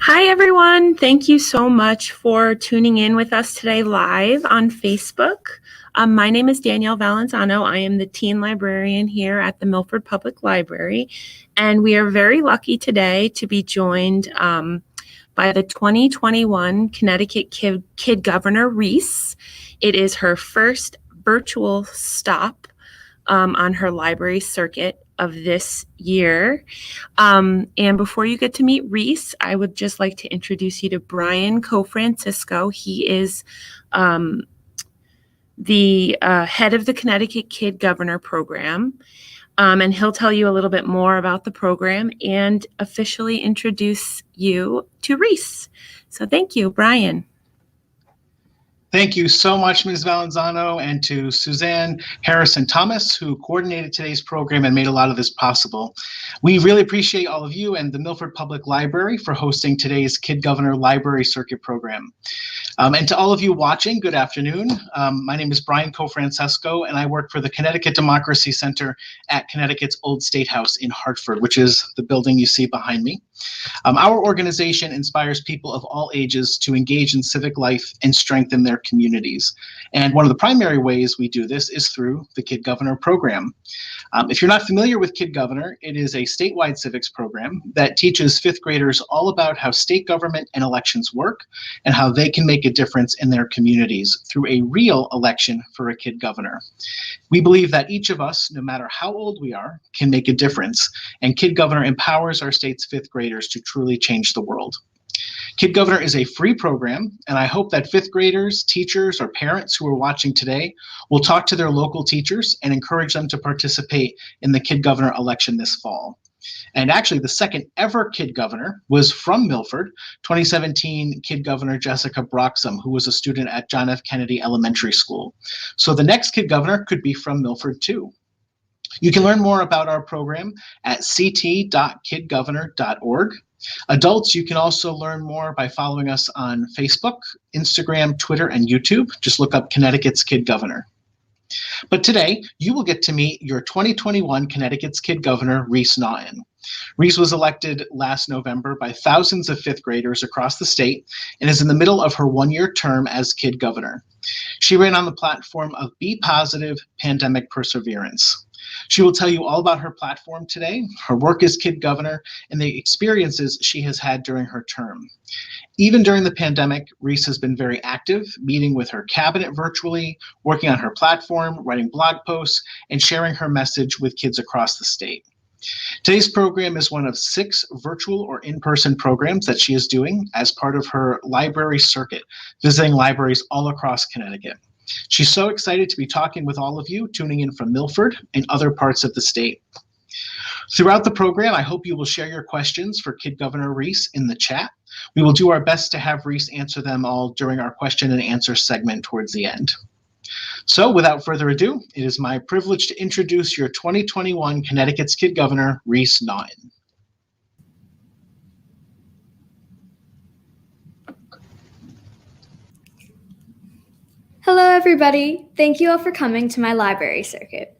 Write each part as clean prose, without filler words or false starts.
Hi, everyone. Thank you so much for tuning in with us today live on Facebook. My name is Danielle Valentine. I am the teen librarian here at the Milford Public Library, and we are very lucky today to be joined by the 2021 Connecticut Kid Governor Reese. It is her first virtual stop on her library circuit of this year. And before you get to meet Reese, I would just like to introduce you to Brian Cofrancisco. He is the head of the Connecticut Kid Governor Program. And he'll tell you a little bit more about the program and officially introduce you to Reese. So thank you, Brian. Thank you so much, Ms. Valenzano, and to Suzanne Harrison-Thomas, who coordinated today's program and made a lot of this possible. We really appreciate all of you and the Milford Public Library for hosting today's Kid Governor Library Circuit program. And to all of you watching, good afternoon. My name is Brian Cofrancisco, and I work for the Connecticut Democracy Center at Connecticut's Old State House in Hartford, which is the building you see behind me. Our organization inspires people of all ages to engage in civic life and strengthen their communities. And one of the primary ways we do this is through the Kid Governor program. If you're not familiar with Kid Governor, it is a statewide civics program that teaches fifth graders all about how state government and elections work and how they can make a difference in their communities through a real election for a kid governor. We believe that each of us, no matter how old we are, can make a difference, and Kid Governor empowers our state's fifth graders to truly change the world. Kid Governor is a free program, and I hope that fifth graders, teachers, or parents who are watching today will talk to their local teachers and encourage them to participate in the Kid Governor election this fall. And actually, the second ever Kid Governor was from Milford, 2017 Kid Governor Jessica Broxham, who was a student at John F. Kennedy Elementary School. So the next Kid Governor could be from Milford too. You can learn more about our program at ct.kidgovernor.org. Adults, you can also learn more by following us on Facebook, Instagram, Twitter, and YouTube. Just look up Connecticut's Kid Governor. But today, you will get to meet your 2021 Connecticut's Kid Governor, Reese Naughton. Reese was elected last November by thousands of fifth graders across the state and is in the middle of her one-year term as Kid Governor. She ran on the platform of Be Positive, Pandemic Perseverance. She will tell you all about her platform today, her work as Kid Governor, and the experiences she has had during her term. Even during the pandemic, Reese has been very active, meeting with her cabinet virtually, working on her platform, writing blog posts, and sharing her message with kids across the state. Today's program is one of 6 virtual or in-person programs that she is doing as part of her library circuit, visiting libraries all across Connecticut. She's so excited to be talking with all of you, tuning in from Milford and other parts of the state. Throughout the program, I hope you will share your questions for Kid Governor Reese in the chat. We will do our best to have Reese answer them all during our question and answer segment towards the end. So without further ado, it is my privilege to introduce your 2021 Connecticut's Kid Governor, Reese Naughton. Hello, everybody. Thank you all for coming to my library circuit.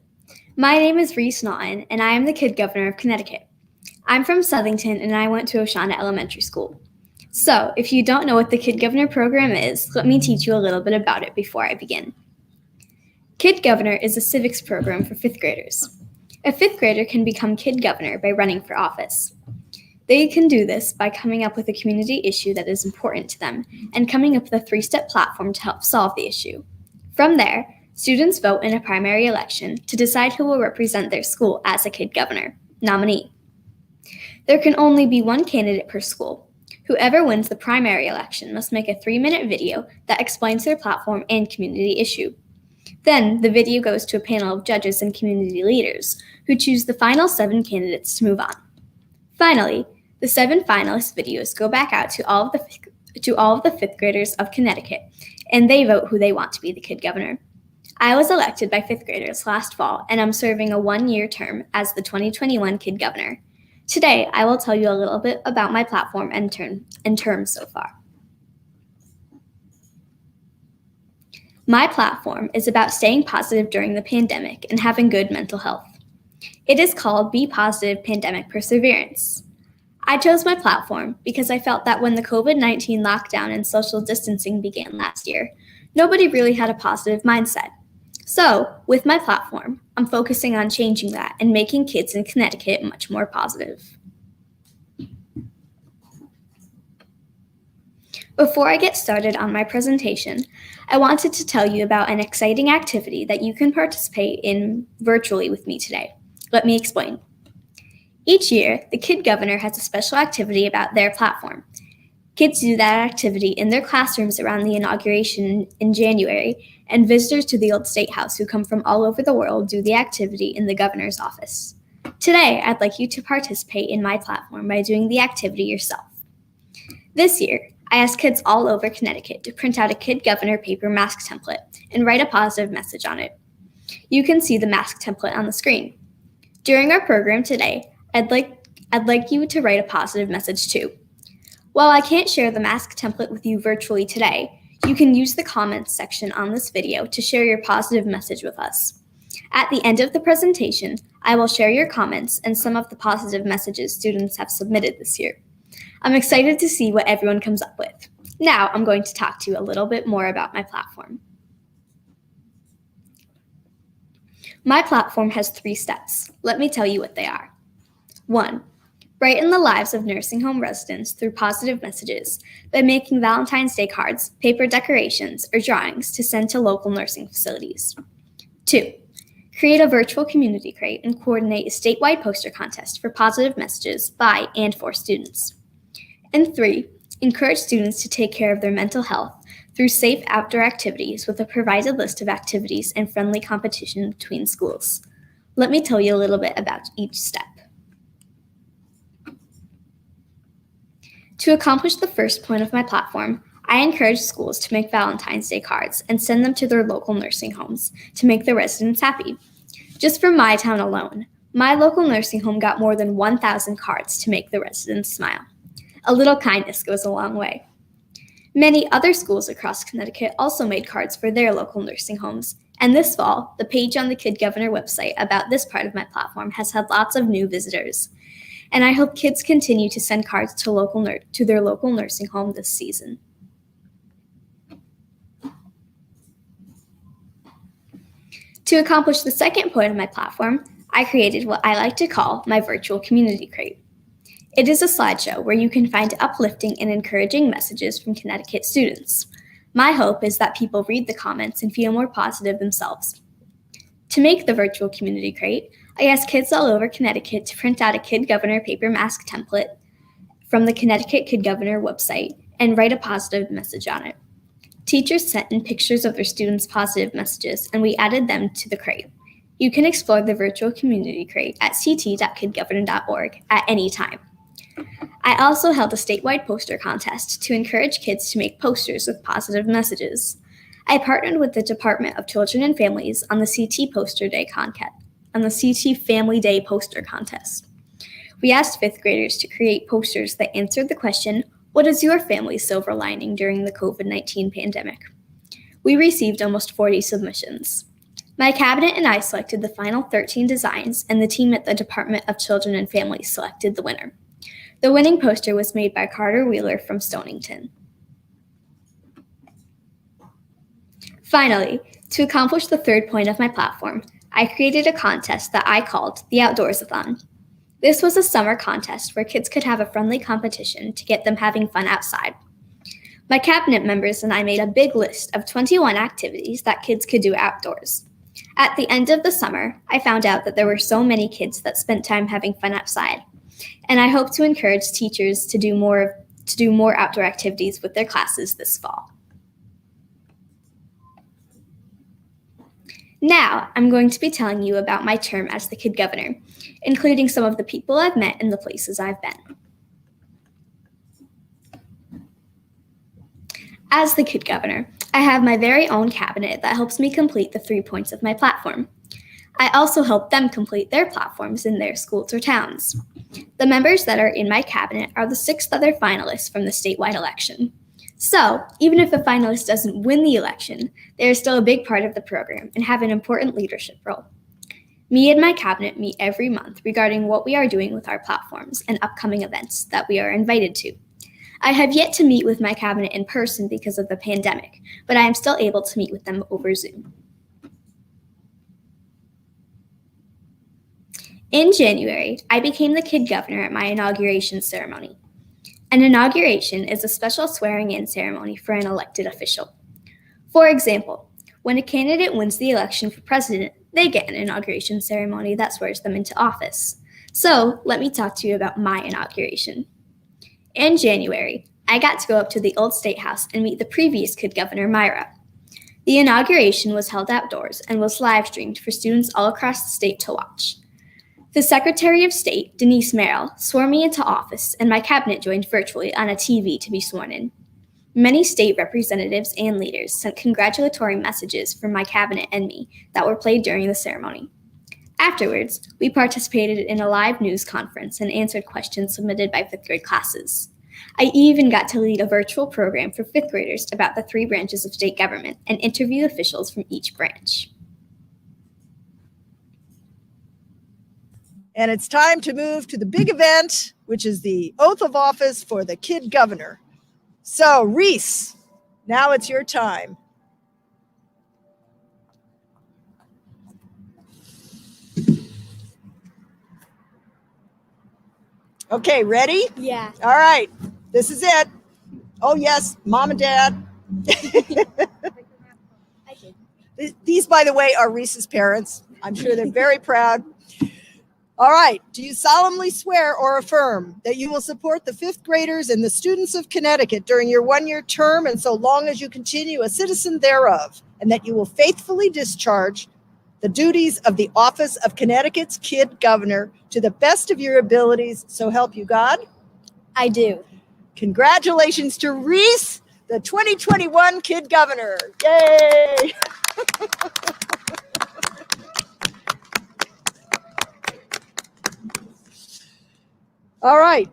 My name is Reese Naughton, and I am the Kid Governor of Connecticut. I'm from Southington, and I went to Oshana Elementary School. So, if you don't know what the Kid Governor program is, let me teach you a little bit about it before I begin. Kid Governor is a civics program for 5th graders. A 5th grader can become Kid Governor by running for office. They can do this by coming up with a community issue that is important to them and coming up with a 3-step platform to help solve the issue. From there, students vote in a primary election to decide who will represent their school as a Kid Governor nominee. There can only be one candidate per school. Whoever wins the primary election must make a 3-minute video that explains their platform and community issue. Then, the video goes to a panel of judges and community leaders who choose the final 7 candidates to move on. Finally, the 7 finalist videos go back out to all of the 5th graders of Connecticut, and they vote who they want to be the Kid Governor. I was elected by 5th graders last fall, and I'm serving a 1-year term as the 2021 Kid Governor. Today, I will tell you a little bit about my platform and term so far. My platform is about staying positive during the pandemic and having good mental health. It is called Be Positive Pandemic Perseverance. I chose my platform because I felt that when the COVID-19 lockdown and social distancing began last year, nobody really had a positive mindset. So, with my platform, I'm focusing on changing that and making kids in Connecticut much more positive. Before I get started on my presentation, I wanted to tell you about an exciting activity that you can participate in virtually with me today. Let me explain. Each year, the Kid Governor has a special activity about their platform. Kids do that activity in their classrooms around the inauguration in January, and visitors to the old State House who come from all over the world do the activity in the governor's office. Today, I'd like you to participate in my platform by doing the activity yourself. This year, I asked kids all over Connecticut to print out a Kid Governor paper mask template and write a positive message on it. You can see the mask template on the screen. During our program today, I'd like you to write a positive message too. While I can't share the mask template with you virtually today, you can use the comments section on this video to share your positive message with us. At the end of the presentation, I will share your comments and some of the positive messages students have submitted this year. I'm excited to see what everyone comes up with. Now I'm going to talk to you a little bit more about my platform. My platform has 3 steps. Let me tell you what they are. 1. Brighten the lives of nursing home residents through positive messages by making Valentine's Day cards, paper decorations, or drawings to send to local nursing facilities. 2. Create a virtual community crate and coordinate a statewide poster contest for positive messages by and for students. And 3. Encourage students to take care of their mental health through safe outdoor activities with a provided list of activities and friendly competition between schools. Let me tell you a little bit about each step. To accomplish the first point of my platform, I encourage schools to make Valentine's Day cards and send them to their local nursing homes to make the residents happy. Just from my town alone, my local nursing home got more than 1,000 cards to make the residents smile. A little kindness goes a long way. Many other schools across Connecticut also made cards for their local nursing homes, and this fall, the page on the Kid Governor website about this part of my platform has had lots of new visitors. And I hope kids continue to send cards to their local nursing home this season. To accomplish the second point of my platform, I created what I like to call my virtual community crate. It is a slideshow where you can find uplifting and encouraging messages from Connecticut students. My hope is that people read the comments and feel more positive themselves. To make the virtual community crate, I asked kids all over Connecticut to print out a Kid Governor paper mask template from the Connecticut Kid Governor website and write a positive message on it. Teachers sent in pictures of their students' positive messages, and we added them to the crate. You can explore the virtual community crate at ct.kidgovernor.org at any time. I also held a statewide poster contest to encourage kids to make posters with positive messages. I partnered with the Department of Children and Families on the CT Family Day poster contest. We asked fifth graders to create posters that answered the question, "What is your family's silver lining during the COVID-19 pandemic?" We received almost 40 submissions. My cabinet and I selected the final 13 designs, and the team at the Department of Children and Families selected the winner. The winning poster was made by Carter Wheeler from Stonington. Finally, to accomplish the third point of my platform, I created a contest that I called the Outdoors-a-thon. This was a summer contest where kids could have a friendly competition to get them having fun outside. My cabinet members and I made a big list of 21 activities that kids could do outdoors. At the end of the summer, I found out that there were so many kids that spent time having fun outside, and I hope to encourage teachers to do more outdoor activities with their classes this fall. Now, I'm going to be telling you about my term as the Kid Governor, including some of the people I've met and the places I've been. As the Kid Governor, I have my very own cabinet that helps me complete the 3 points of my platform. I also help them complete their platforms in their schools or towns. The members that are in my cabinet are the 6 other finalists from the statewide election. So, even if the finalist doesn't win the election, they are still a big part of the program and have an important leadership role. Me and my cabinet meet every month regarding what we are doing with our platforms and upcoming events that we are invited to. I have yet to meet with my cabinet in person because of the pandemic, but I am still able to meet with them over Zoom. In January, I became the Kid Governor at my inauguration ceremony. An inauguration is a special swearing-in ceremony for an elected official. For example, when a candidate wins the election for president, they get an inauguration ceremony that swears them into office. So, let me talk to you about my inauguration. In January, I got to go up to the old State House and meet the previous Kid Governor, Myra. The inauguration was held outdoors and was live-streamed for students all across the state to watch. The Secretary of State, Denise Merrill, swore me into office, and my cabinet joined virtually on a TV to be sworn in. Many state representatives and leaders sent congratulatory messages from my cabinet and me that were played during the ceremony. Afterwards, we participated in a live news conference and answered questions submitted by 5th grade classes. I even got to lead a virtual program for 5th graders about the 3 branches of state government and interview officials from each branch. And it's time to move to the big event, which is the oath of office for the Kid Governor. So, Reese, now it's your time. Okay, ready? Yeah. All right, this is it. Oh, yes, Mom and Dad. These, by the way, are Reese's parents. I'm sure they're very proud. All right. Do you solemnly swear or affirm that you will support the 5th graders and the students of Connecticut during your 1-year term and so long as you continue a citizen thereof, and that you will faithfully discharge the duties of the office of Connecticut's Kid Governor to the best of your abilities, so help you God? I do. Congratulations to Reese, the 2021 Kid Governor. Yay! All right,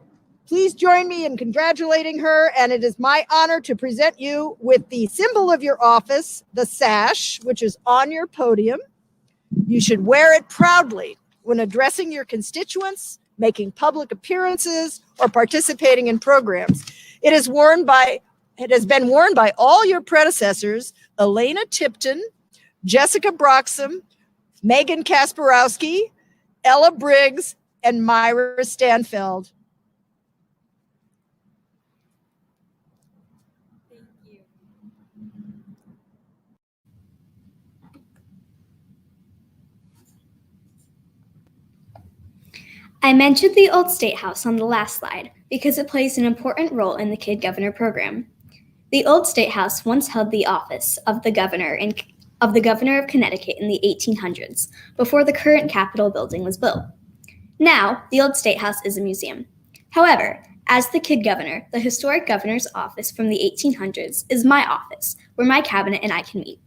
please join me in congratulating her, and it is my honor to present you with the symbol of your office, the sash, which is on your podium. You should wear it proudly when addressing your constituents, making public appearances, or participating in programs. It has been worn by all your predecessors, Elena Tipton, Jessica Broxham, Megan Kasparowski, Ella Briggs, and Myra Stanfield. Thank you. I mentioned the old State House on the last slide because it plays an important role in the Kid Governor program. The old State House once held the office of the governor of Connecticut in the 1800s, before the current Capitol building was built. Now, the old State House is a museum. However, as the Kid Governor, the historic governor's office from the 1800s is my office, where my cabinet and I can meet.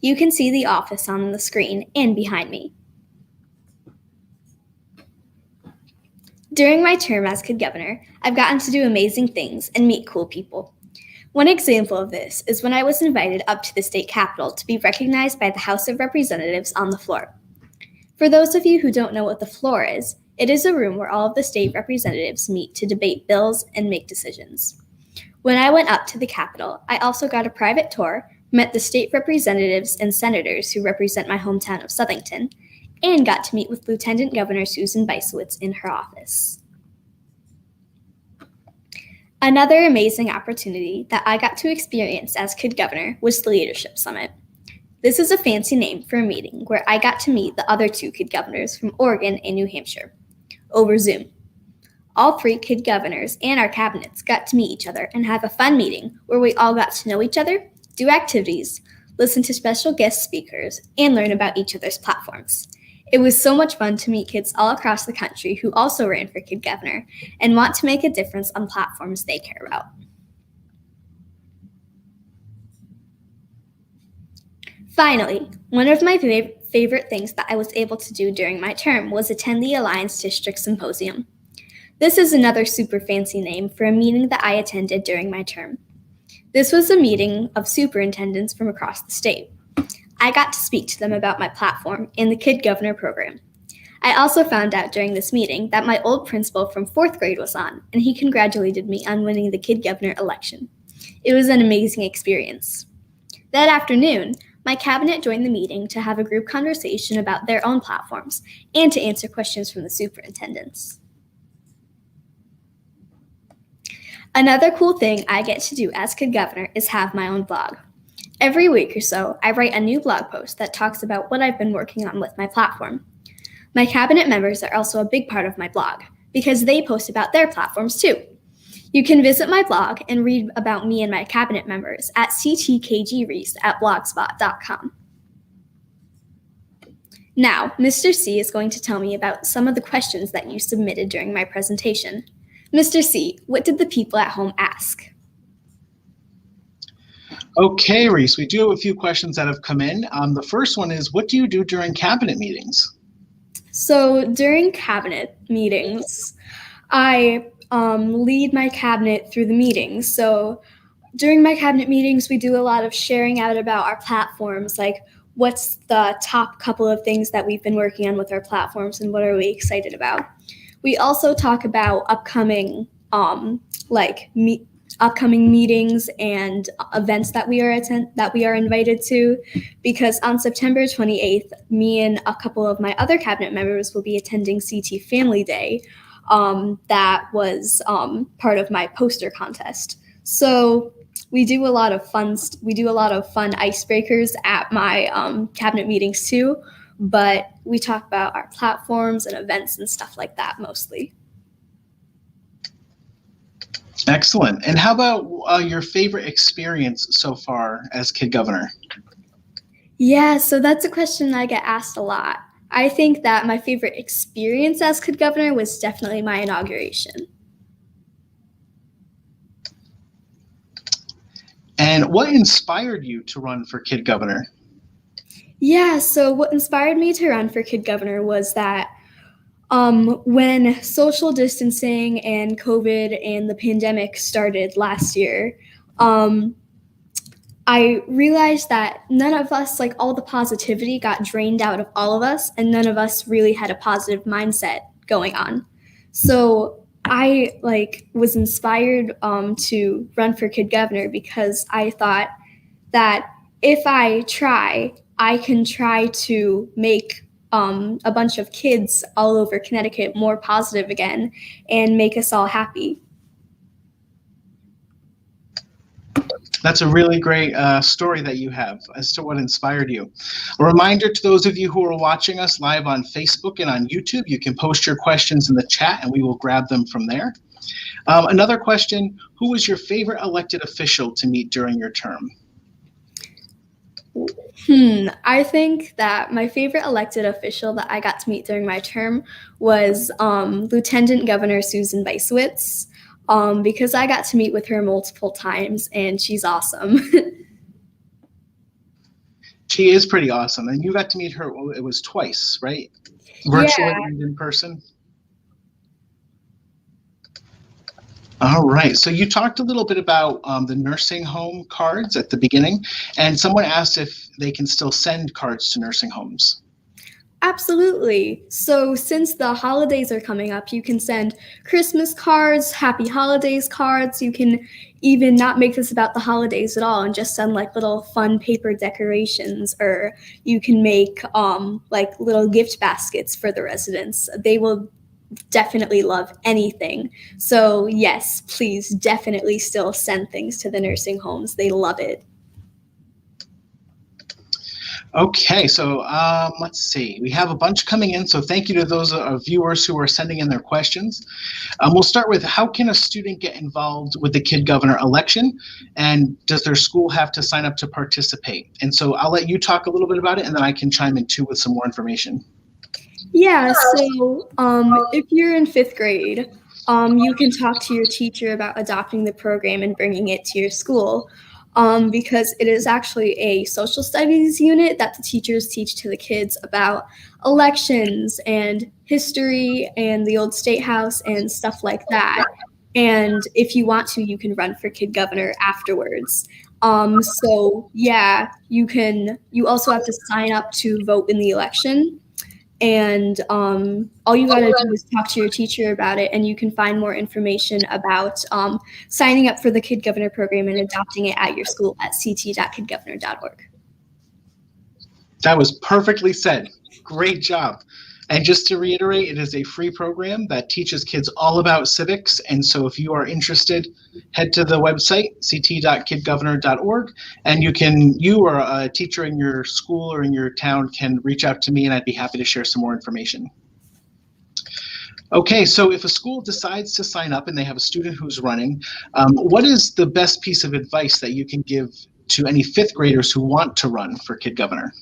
You can see the office on the screen and behind me. During my term as Kid Governor, I've gotten to do amazing things and meet cool people. One example of this is when I was invited up to the state capitol to be recognized by the House of Representatives on the floor. For those of you who don't know what the floor is, it is a room where all of the state representatives meet to debate bills and make decisions. When I went up to the Capitol, I also got a private tour, met the state representatives and senators who represent my hometown of Southington, and got to meet with Lieutenant Governor Susan Beisowitz in her office. Another amazing opportunity that I got to experience as Kid Governor was the Leadership Summit. This is a fancy name for a meeting where I got to meet the other two Kid Governors from Oregon and New Hampshire over Zoom. All three Kid Governors and our cabinets got to meet each other and have a fun meeting where we all got to know each other, do activities, listen to special guest speakers, and learn about each other's platforms. It was so much fun to meet kids all across the country who also ran for Kid Governor and want to make a difference on platforms they care about. Finally, one of my favorite things that I was able to do during my term was attend the Alliance District Symposium. This is another super fancy name for a meeting that I attended during my term. This was a meeting of superintendents from across the state. I got to speak to them about my platform and the Kid Governor program. I also found out during this meeting that my old principal from 4th grade was on, and he congratulated me on winning the Kid Governor election. It was an amazing experience. That afternoon, my cabinet joined the meeting to have a group conversation about their own platforms and to answer questions from the superintendents. Another cool thing I get to do as Kid Governor is have my own blog. Every week or so, I write a new blog post that talks about what I've been working on with my platform. My cabinet members are also a big part of my blog because they post about their platforms too. You can visit my blog and read about me and my cabinet members at CTKG Reese at blogspot.com. Now, Mr. C is going to tell me about some of the questions that you submitted during my presentation. Mr. C, what did the people at home ask? Okay, Reese, we do have a few questions that have come in. The first one is, what do you do during cabinet meetings? So during cabinet meetings, I lead my cabinet through the meetings. So during my cabinet meetings, we do a lot of sharing out about our platforms, like what's the top couple of things that we've been working on with our platforms and what are we excited about. We also talk about upcoming upcoming meetings and events that we are invited to, because on September 28th, me and a couple of my other cabinet members will be attending CT Family Day. That was part of my poster contest. So we do a lot of fun icebreakers at my cabinet meetings too, but we talk about our platforms and events and stuff like that mostly. Excellent. And how about your favorite experience so far as Kid Governor? Yeah, so that's a question I get asked a lot. I think that my favorite experience as Kid Governor was definitely my inauguration. And what inspired you to run for Kid Governor? Yeah, so what inspired me to run for Kid Governor was that when social distancing and COVID and the pandemic started last year, I realized that none of us, like all the positivity got drained out of all of us, and none of us really had a positive mindset going on. So I was inspired to run for Kid Governor because I thought that if I try, I can try to make a bunch of kids all over Connecticut more positive again and make us all happy. That's a really great story that you have as to what inspired you. A reminder to those of you who are watching us live on Facebook and on YouTube, you can post your questions in the chat and we will grab them from there. Another question, who was your favorite elected official to meet during your term? I think that my favorite elected official that I got to meet during my term was Lieutenant Governor Susan Weisswitz, because I got to meet with her multiple times and she's awesome. She is pretty awesome. And you got to meet her, it was twice, right? Virtually and in person? All right, so you talked a little bit about the nursing home cards at the beginning, and someone asked if they can still send cards to nursing homes. Absolutely. So since the holidays are coming up, you can send Christmas cards, Happy Holidays cards. You can even not make this about the holidays at all and just send like little fun paper decorations, or you can make like little gift baskets for the residents. They will definitely love anything. So yes, please definitely still send things to the nursing homes. They love it. Okay, so let's see. We have a bunch coming in, so thank you to those viewers who are sending in their questions. We'll start with, how can a student get involved with the Kid Governor election, and does their school have to sign up to participate? And so I'll let you talk a little bit about it, and then I can chime in too with some more information. Yeah, so if you're in 5th grade, you can talk to your teacher about adopting the program and bringing it to your school, because it is actually a social studies unit that the teachers teach to the kids about elections and history and the old state house and stuff like that. And if you want to, you can run for Kid Governor afterwards. So yeah, you also have to sign up to vote in the election. And all you gotta do is talk to your teacher about it, and you can find more information about signing up for the Kid Governor program and adopting it at your school at ct.kidgovernor.org. That was perfectly said. Great job. And just to reiterate, it is a free program that teaches kids all about civics. And so if you are interested, head to the website, ct.kidgovernor.org, and you or a teacher in your school or in your town can reach out to me, and I'd be happy to share some more information. Okay, so if a school decides to sign up and they have a student who's running, what is the best piece of advice that you can give to any 5th graders who want to run for Kid Governor?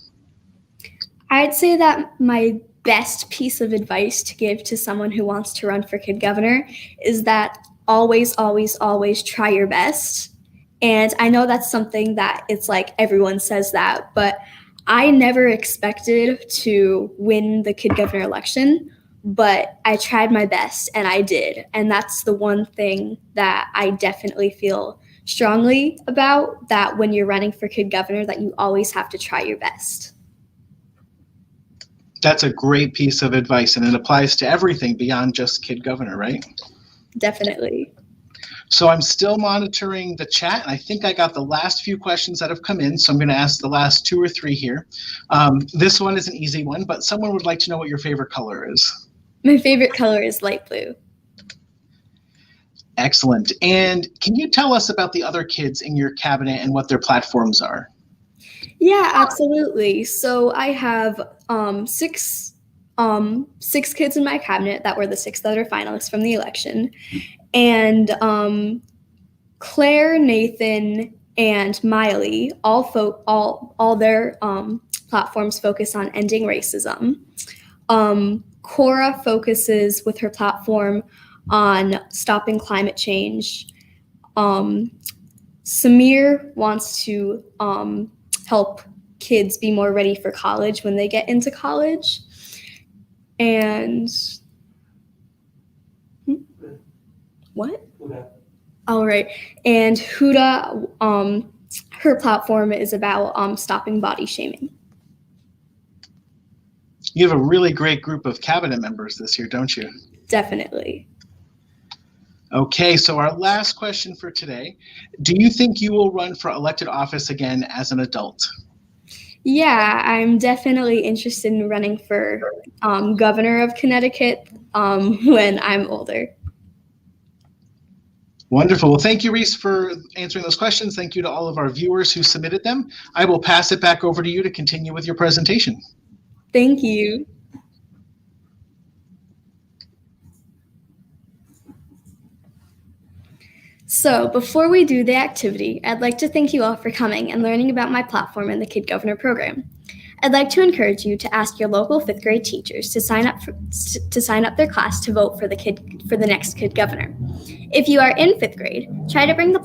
I'd say that my best piece of advice to give to someone who wants to run for Kid Governor is that always, always, always try your best. And I know that's something that it's like everyone says that, but I never expected to win the Kid Governor election, but I tried my best and I did. And that's the one thing that I definitely feel strongly about, that when you're running for Kid Governor, that you always have to try your best. That's a great piece of advice, and it applies to everything beyond just Kid Governor, right? Definitely. So I'm still monitoring the chat, and I think I got the last few questions that have come in, so I'm going to ask the last 2 or 3 here. This one is an easy one, but someone would like to know what your favorite color is. My favorite color is light blue. Excellent. And can you tell us about the other kids in your cabinet and what their platforms are? Yeah, absolutely. So I have 6 kids in my cabinet that were the 6 that are finalists from the election. And Claire, Nathan, and Miley, all their platforms focus on ending racism. Cora focuses with her platform on stopping climate change. Samir wants to help kids be more ready for college when they get into college. And what? All right. And Huda, her platform is about stopping body shaming. You have a really great group of cabinet members this year, don't you? Definitely. Okay, so our last question for today. Do you think you will run for elected office again as an adult? Yeah, I'm definitely interested in running for governor of Connecticut when I'm older. Wonderful. Well, thank you, Reese, for answering those questions. Thank you to all of our viewers who submitted them. I will pass it back over to you to continue with your presentation. Thank you. So before we do the activity, I'd like to thank you all for coming and learning about my platform and the Kid Governor program. I'd like to encourage you to ask your local 5th grade teachers to sign up their class to vote for the next Kid Governor. If you are in 5th grade, try to bring the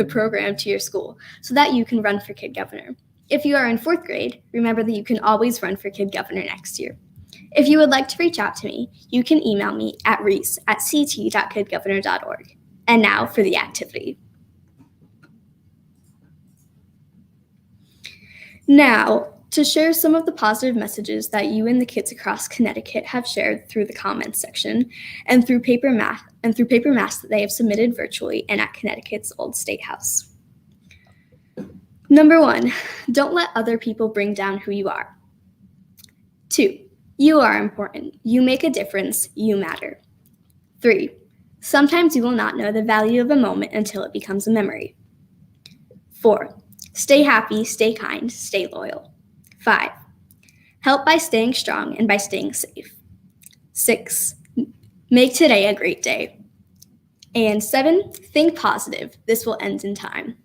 program to your school so that you can run for Kid Governor. If you are in 4th grade, remember that you can always run for Kid Governor next year. If you would like to reach out to me, you can email me at reese@ct.kidgovernor.org. And now for the activity. Now, to share some of the positive messages that you and the kids across Connecticut have shared through the comments section and through paper masks that they have submitted virtually and at Connecticut's Old State House. Number 1, don't let other people bring down who you are. 2, you are important. You make a difference. You matter. 3, sometimes you will not know the value of a moment until it becomes a memory. 4, stay happy, stay kind, stay loyal. 5, help by staying strong and by staying safe. 6, make today a great day. And 7, think positive. This will end in time.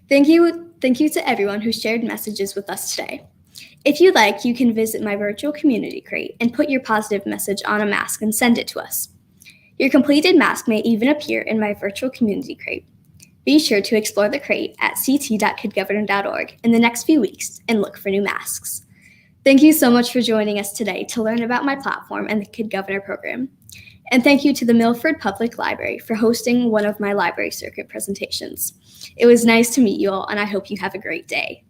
Thank you to everyone who shared messages with us today. If you'd like, you can visit my virtual community crate and put your positive message on a mask and send it to us. Your completed mask may even appear in my virtual community crate. Be sure to explore the crate at ct.kidgovernor.org in the next few weeks and look for new masks. Thank you so much for joining us today to learn about my platform and the Kid Governor program. And thank you to the Milford Public Library for hosting one of my library circuit presentations. It was nice to meet you all, and I hope you have a great day.